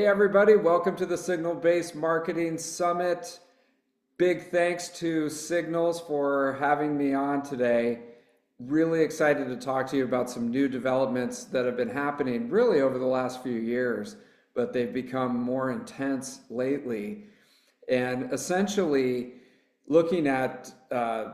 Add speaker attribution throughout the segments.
Speaker 1: everybody, welcome to the Signal-Based Marketing Summit. Big thanks to Signals for having me on today. Really excited to talk to you about some new developments that have been happening really over the last few years, but they've become more intense lately. And essentially looking at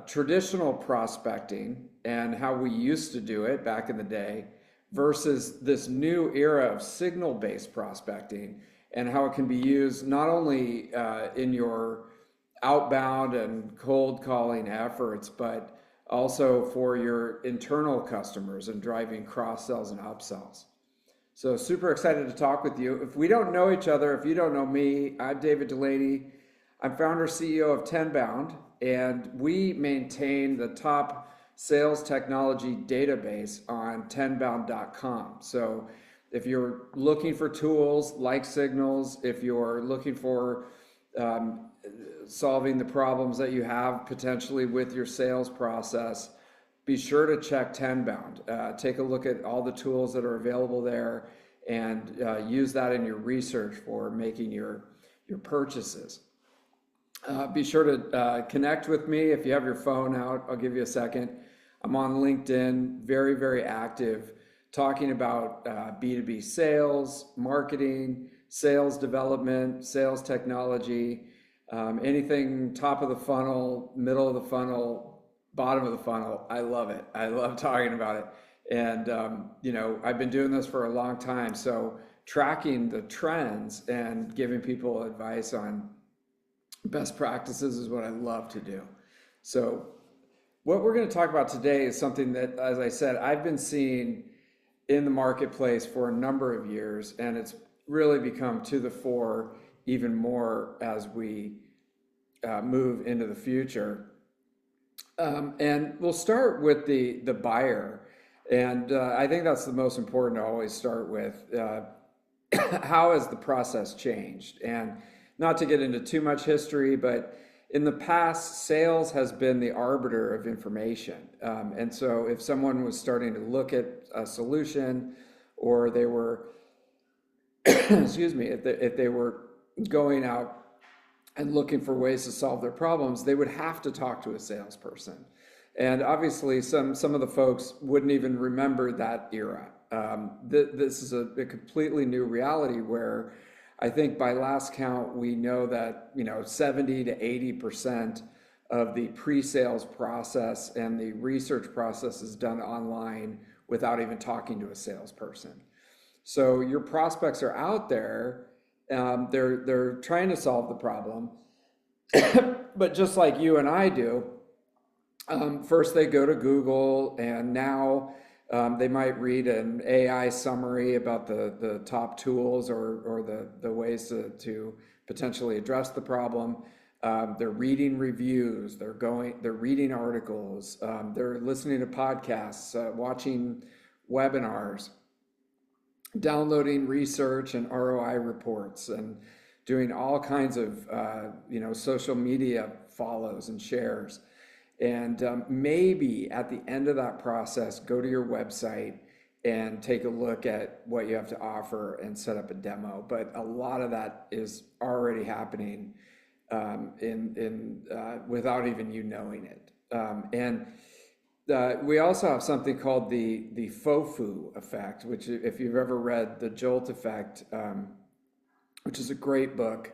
Speaker 1: traditional prospecting and how we used to do it back in the day versus this new era of signal-based prospecting and how it can be used not only in your outbound and cold calling efforts, but also for your internal customers and driving cross sells and upsells. So super excited to talk with you. If we don't know each other, if you don't know me, I'm David Dulany. I'm founder CEO of Tenbound, and we maintain the top sales technology database on tenbound.com. So if you're looking for tools like Signals, if you're looking for solving the problems that you have potentially with your sales process, be sure to check Tenbound. Take a look at all the tools that are available there and use that in your research for making your purchases. Be sure to connect with me if you have your phone out. I'll give you a second. I'm on LinkedIn, very, very active, talking about B2B sales, marketing, sales development, sales technology, anything top of the funnel, middle of the funnel, bottom of the funnel. I love it. I love talking about it. And, I've been doing this for a long time. So tracking the trends and giving people advice on best practices is what I love to do. So what we're going to talk about today is something that, as I said, I've been seeing in the marketplace for a number of years, and it's really become to the fore even more as we move into the future. And we'll start with the buyer. And I think that's the most important to always start with. How has the process changed? And not to get into too much history, but in the past, sales has been the arbiter of information. And so if someone was starting to look at a solution, or they were, excuse me, if they were going out and looking for ways to solve their problems, they would have to talk to a salesperson. And obviously, some of the folks wouldn't even remember that era. This is a completely new reality where I think by last count, we know that 70 to 80% of the pre-sales process and the research process is done online without even talking to a salesperson. So your prospects are out there, they're trying to solve the problem, but just like you and I do, first they go to Google, and now they might read an AI summary about the top tools or the ways to potentially address the problem. They're reading reviews, they're reading articles, they're listening to podcasts, watching webinars, downloading research and ROI reports, and doing all kinds of social media follows and shares. And maybe at the end of that process, go to your website and take a look at what you have to offer and set up a demo. But a lot of that is already happening without even you knowing it. We also have something called the FOFU effect, which, if you've ever read The Jolt Effect, which is a great book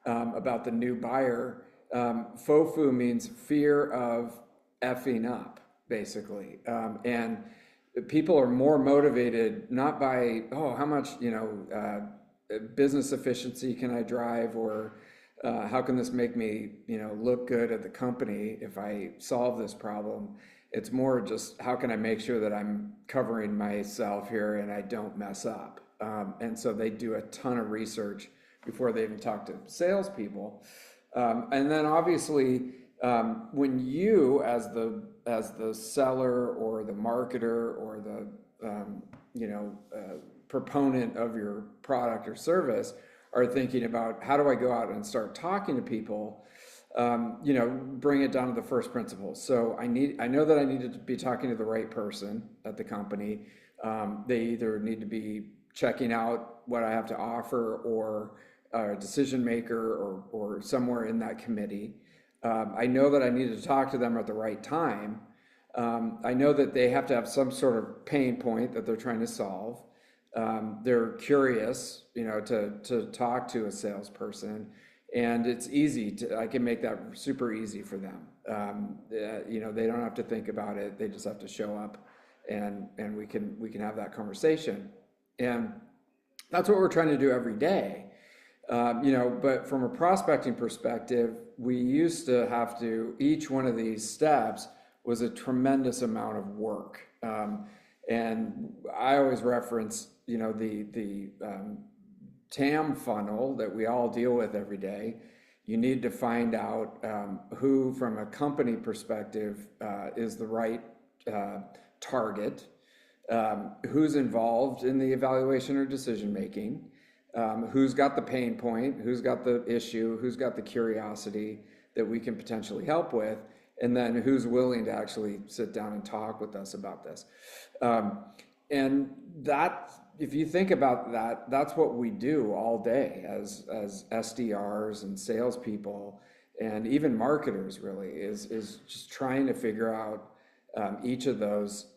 Speaker 1: about the new buyer. FOFU means fear of effing up, basically. And people are more motivated not by, how much, business efficiency can I drive, or how can this make me, look good at the company if I solve this problem. It's more just, how can I make sure that I'm covering myself here and I don't mess up? And so they do a ton of research before they even talk to salespeople. And then obviously, when you, as the seller or the marketer or the proponent of your product or service, are thinking about, how do I go out and start talking to people? Bring it down to the first principles. So I know that I need to be talking to the right person at the company. They either need to be checking out what I have to offer, or a decision maker, or somewhere in that committee. I know that I need to talk to them at the right time. I know that they have to have some sort of pain point that they're trying to solve. They're curious, to talk to a salesperson, and it's easy I can make that super easy for them. They don't have to think about it. They just have to show up, and we can have that conversation. And that's what we're trying to do every day. But from a prospecting perspective, we used to have to, each one of these steps was a tremendous amount of work. And I always reference, the TAM funnel that we all deal with every day. You need to find out who, from a company perspective, is the right target, who's involved in the evaluation or decision making, who's got the pain point, who's got the issue, who's got the curiosity that we can potentially help with, and then who's willing to actually sit down and talk with us about this. And that, if you think about that, that's what we do all day as SDRs and salespeople, and even marketers, really, is just trying to figure out each of those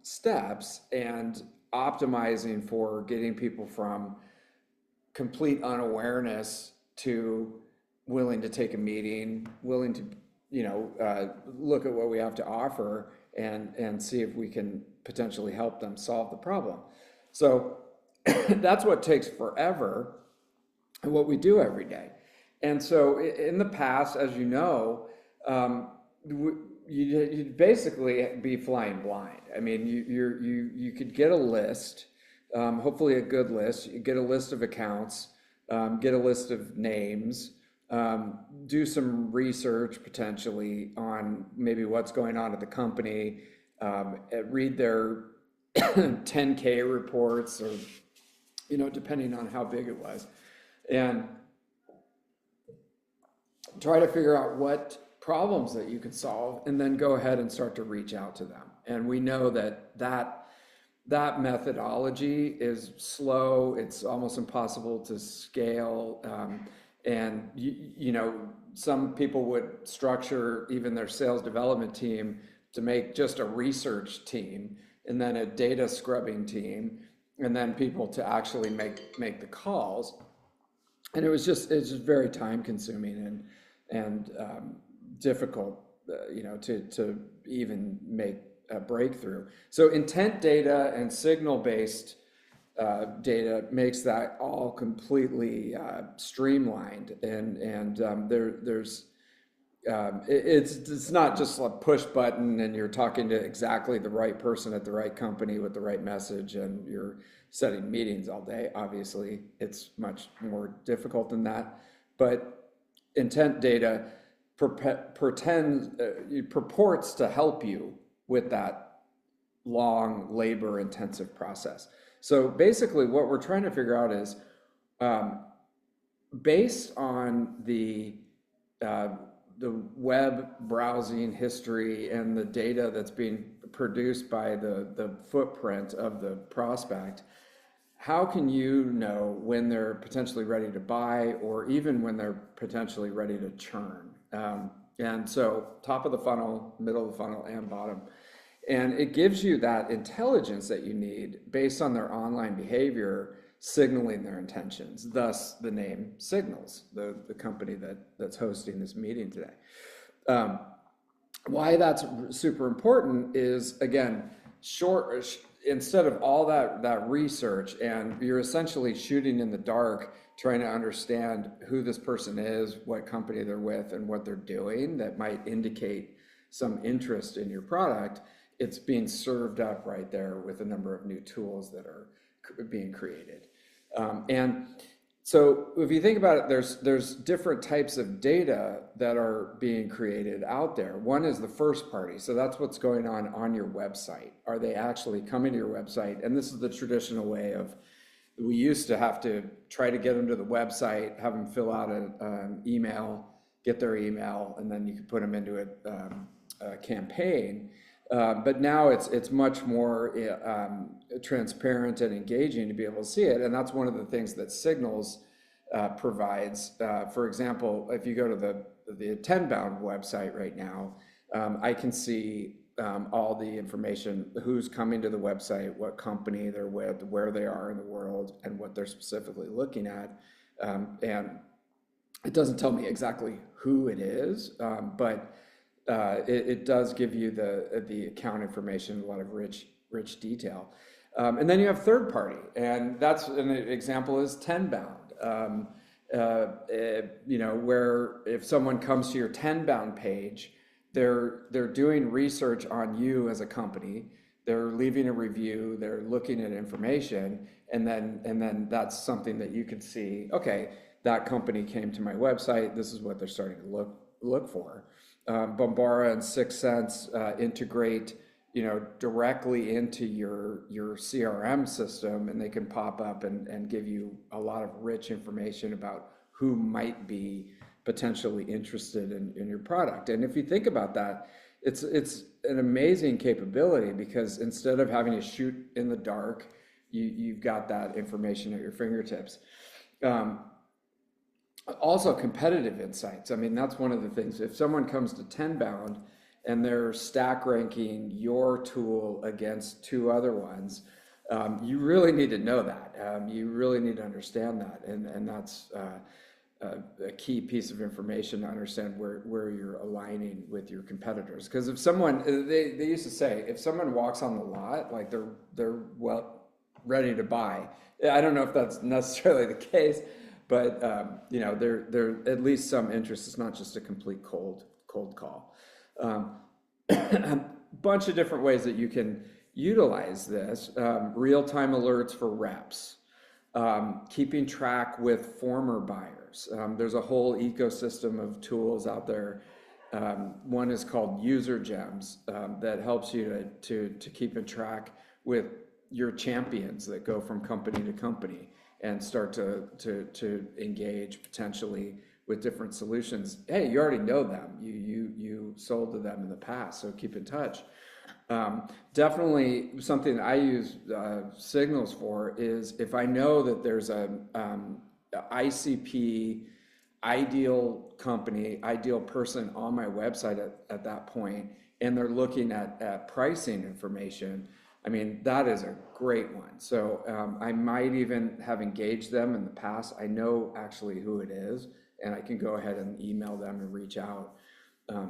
Speaker 1: steps, and optimizing for getting people from complete unawareness to willing to take a meeting, willing to look at what we have to offer, and see if we can potentially help them solve the problem. So that's what takes forever, and what we do every day. And so in the past, as you know, you'd basically be flying blind. I mean, you could get a list, hopefully a good list. You get a list of accounts, get a list of names, do some research potentially on maybe what's going on at the company, read their 10K reports, or depending on how big it was, and try to figure out what problems that you could solve, and then go ahead and start to reach out to them. And we know that methodology is slow. It's almost impossible to scale. And some people would structure even their sales development team to make just a research team, and then a data scrubbing team, and then people to actually make the calls. And it's just very time consuming and difficult, to even make a breakthrough. So intent data and signal based data makes that all completely streamlined, and it's not just a push button and you're talking to exactly the right person at the right company with the right message, and you're setting meetings all day. Obviously, it's much more difficult than that, but intent data purports to help you with that long, labor-intensive process. So basically, what we're trying to figure out is, based on the web browsing history and the data that's being produced by the footprint of the prospect, how can you know when they're potentially ready to buy, or even when they're potentially ready to churn? And so top of the funnel, middle of the funnel, and bottom. And it gives you that intelligence that you need based on their online behavior, signaling their intentions. Thus, the name Signals, the company that's hosting this meeting today. Why that's super important is, again, instead of all that research, and you're essentially shooting in the dark, trying to understand who this person is, what company they're with, and what they're doing that might indicate some interest in your product. It's being served up right there with a number of new tools that are being created. And so if you think about it, there's different types of data that are being created out there. One is the first party. So that's what's going on your website. Are they actually coming to your website? And this is the traditional way of, we used to have to try to get them to the website, have them fill out an email, get their email, and then you could put them into a campaign. But now it's much more transparent and engaging to be able to see it, and that's one of the things that Signals provides. For example, if you go to the Tenbound website right now, I can see all the information, who's coming to the website, what company they're with, where they are in the world, and what they're specifically looking at. And it doesn't tell me exactly who it is, but it does give you the account information, a lot of rich detail. And then you have third party, and that's an example is Tenbound. Where if someone comes to your Tenbound page, they're doing research on you as a company. They're leaving a review. They're looking at information, and then that's something that you can see. Okay, that company came to my website. This is what they're starting to look for. Bombara and 6sense integrate, directly into your CRM system, and they can pop up and give you a lot of rich information about who might be potentially interested in your product. And if you think about that, it's an amazing capability, because instead of having to shoot in the dark, you've got that information at your fingertips. Also, competitive insights. I mean, that's one of the things. If someone comes to Tenbound and they're stack ranking your tool against two other ones, you really need to know that. You really need to understand that, and that's a key piece of information to understand where you're aligning with your competitors. Because if someone, they used to say, if someone walks on the lot, like they're well ready to buy. I don't know if that's necessarily the case, but there at least some interest. It's not just a complete cold call. A bunch of different ways that you can utilize this. Real-time alerts for reps, keeping track with former buyers. There's a whole ecosystem of tools out there. One is called User Gems, that helps you to keep in track with your champions that go from company to company and start to engage potentially with different solutions. Hey, you already know them. You sold to them in the past, so keep in touch. Definitely something that I use Signals for is if I know that there's a ICP, ideal company, ideal person on my website at that point, and they're looking at pricing information. I mean, that is a great one. So I might even have engaged them in the past. I know actually who it is, and I can go ahead and email them and reach out.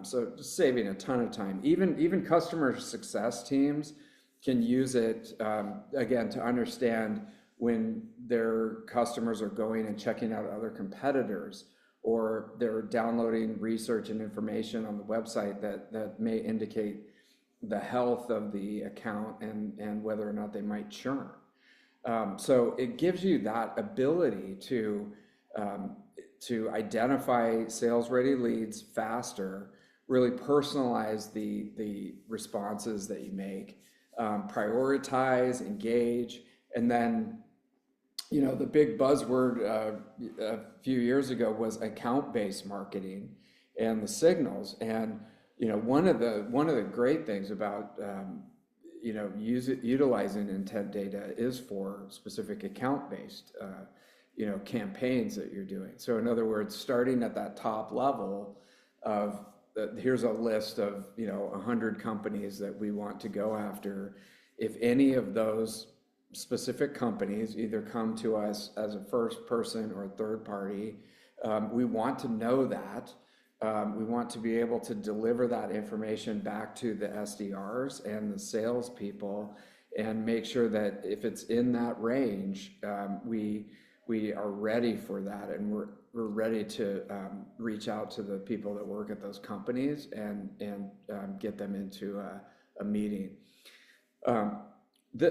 Speaker 1: So just saving a ton of time. Even customer success teams can use it, again, to understand when their customers are going and checking out other competitors, or they're downloading research and information on the website that may indicate the health of the account and whether or not they might churn. So it gives you that ability to identify sales-ready leads faster, really personalize the responses that you make, prioritize, engage, and then, the big buzzword a few years ago was account-based marketing and the Signals. And one of the great things about utilizing intent data is for specific account-based campaigns that you're doing. So in other words, starting at that top level of here's a list of 100 companies that we want to go after. If any of those specific companies either come to us as a first person or a third party, we want to know that. We want to be able to deliver that information back to the SDRs and the salespeople, and make sure that if it's in that range, we are ready for that, and we're ready to reach out to the people that work at those companies and get them into a meeting.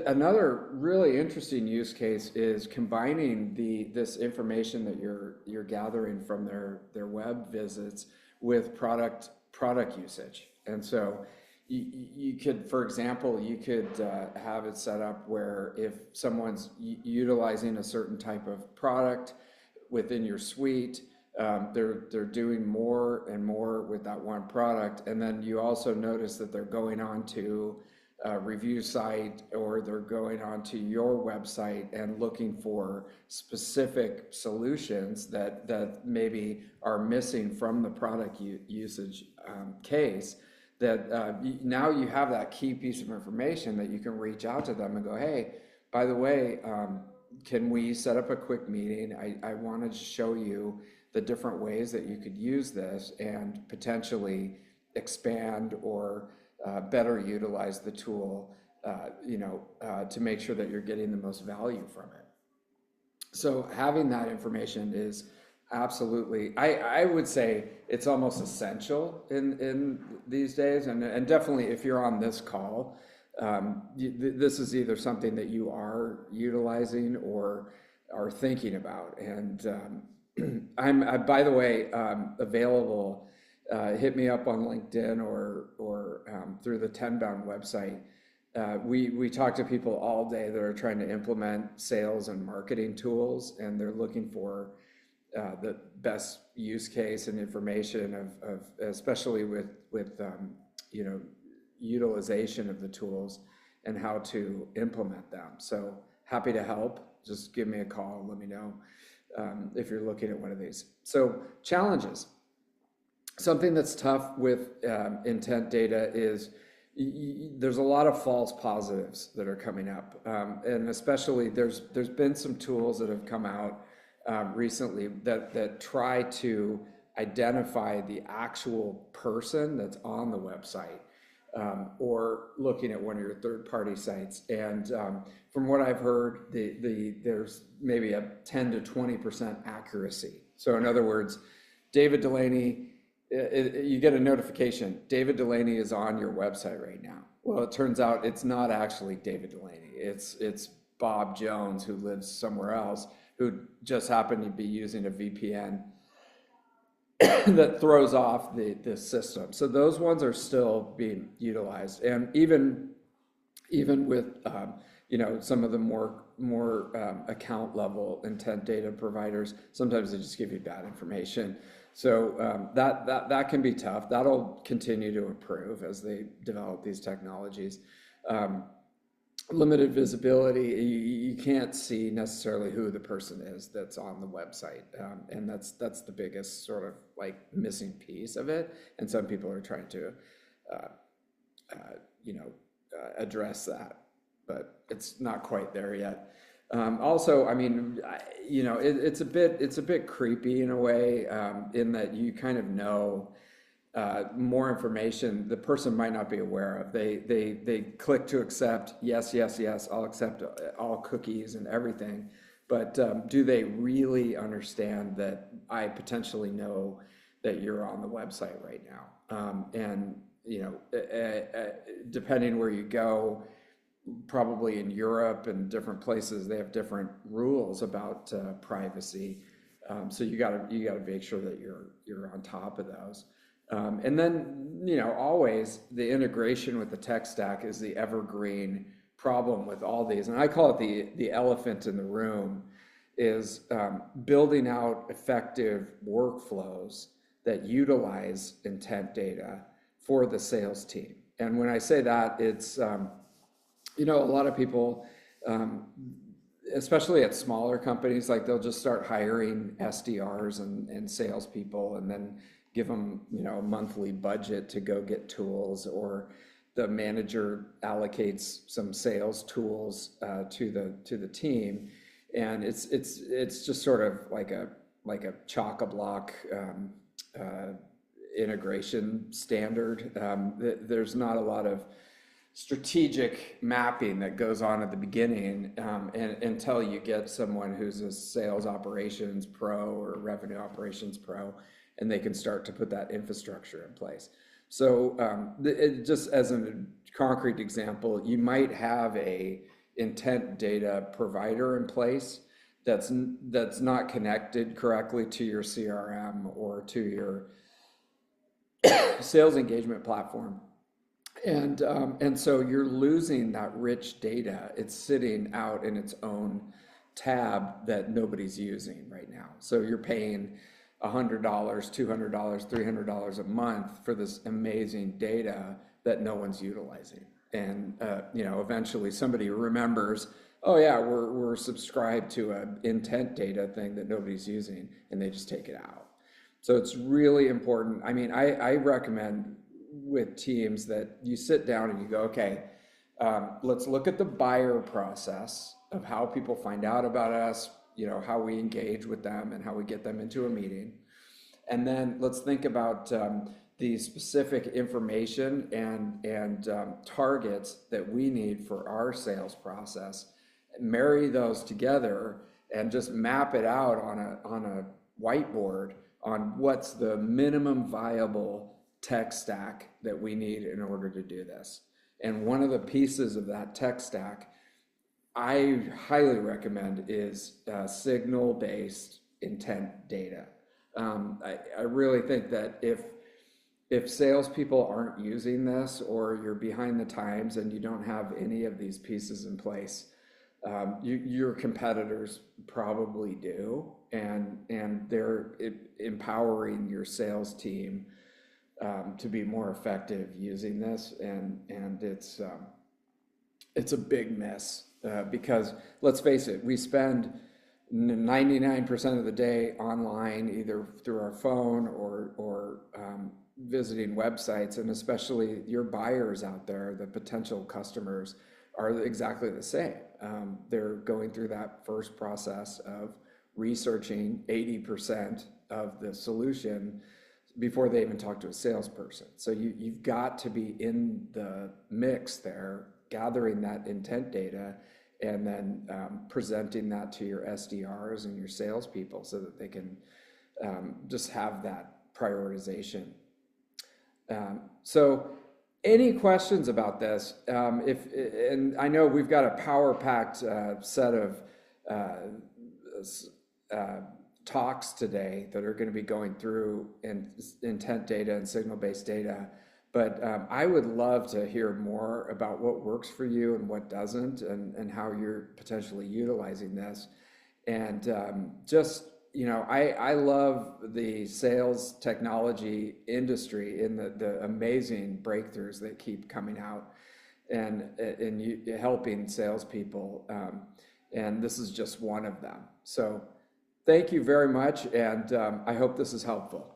Speaker 1: Another really interesting use case is combining this information that you're gathering from their web visits with product usage. And so you could, for example, have it set up where if someone's utilizing a certain type of product within your suite, They're doing more and more with that one product, and then you also notice that they're going on to a review site, or they're going onto your website and looking for specific solutions that maybe are missing from the product usage case. That now you have that key piece of information that you can reach out to them and go, hey, by the way, can we set up a quick meeting? I wanted to show you the different ways that you could use this and potentially expand or better utilize the tool, to make sure that you're getting the most value from it. So having that information is absolutely, I would say it's almost essential in these days, and definitely if you're on this call, this is either something that you are utilizing or are thinking about. And by the way, available. Hit me up on LinkedIn or through the Tenbound website. We talk to people all day that are trying to implement sales and marketing tools, and they're looking for the best use case and information of especially with utilization of the tools and how to implement them. So happy to help. Just give me a call. Let me know if you're looking at one of these. So challenges. Something that's tough with intent data is there's a lot of false positives that are coming up, and especially there's been some tools that have come out recently that try to identify the actual person that's on the website, or looking at one of your third-party sites. And from what I've heard, there's maybe a 10 to 20% accuracy. So in other words, David Dulany, you get a notification, David Dulany is on your website right now. Well, it turns out it's not actually David Dulany. It's Bob Jones, who lives somewhere else, who just happened to be using a VPN that throws off the system. So those ones are still being utilized. And even with some of the more account level intent data providers, sometimes they just give you bad information. So that can be tough. That'll continue to improve as they develop these technologies. Limited visibility, you can't see necessarily who the person is that's on the website, and that's the biggest sort of like missing piece of it. And some people are trying to address that, but it's not quite there yet. Also, I mean, it's a bit creepy in a way, in that you kind of know more information the person might not be aware of. They click to accept, yes, I'll accept all cookies and everything, but do they really understand that I potentially know that you're on the website right now? And depending where you go, probably in Europe and different places, they have different rules about privacy. So you gotta make sure that you're on top of those. And then, always the integration with the tech stack is the evergreen problem with all these. And I call it the elephant in the room, is building out effective workflows that utilize intent data for the sales team. And when I say that, it's, a lot of people, especially at smaller companies, like they'll just start hiring SDRs and salespeople, and then give them, a monthly budget to go get tools, or the manager allocates some sales tools to the team, and it's just sort of like a chock-a-block integration standard. There's not a lot of strategic mapping that goes on at the beginning, and until you get someone who's a sales operations pro or revenue operations pro, and they can start to put that infrastructure in place. So just as a concrete example, you might have a intent data provider in place that's not connected correctly to your CRM or to your sales engagement platform. And so you're losing that rich data. It's sitting out in its own tab that nobody's using right now. So you're paying $100, $200, $300 a month for this amazing data that no one's utilizing. And eventually somebody remembers, oh yeah, we're subscribed to an intent data thing that nobody's using, and they just take it out. So it's really important. I mean, I recommend with teams that you sit down and you go, okay, let's look at the buyer process of how people find out about us, how we engage with them and how we get them into a meeting. And then let's think about the specific information and targets that we need for our sales process. Marry those together and just map it out on a whiteboard on what's the minimum viable tech stack that we need in order to do this. And one of the pieces of that tech stack I highly recommend is signal-based intent data. I really think that if salespeople aren't using this, or you're behind the times and you don't have any of these pieces in place, your competitors probably do, and they're empowering your sales team to be more effective using this, and it's a big miss because let's face it, we spend 99% of the day online, either through our phone or visiting websites, and especially your buyers out there, the potential customers, are exactly the same. They're going through that first process of researching 80% of the solution before they even talk to a salesperson. So you've got to be in the mix there, gathering that intent data, and then presenting that to your SDRs and your salespeople so that they can just have that prioritization. So any questions about this? And I know we've got a power-packed set of talks today that are going to be going through intent data and signal-based data. But I would love to hear more about what works for you and what doesn't, and how you're potentially utilizing this. And I love the sales technology industry in the amazing breakthroughs that keep coming out and helping salespeople. And this is just one of them. So thank you very much, and I hope this is helpful.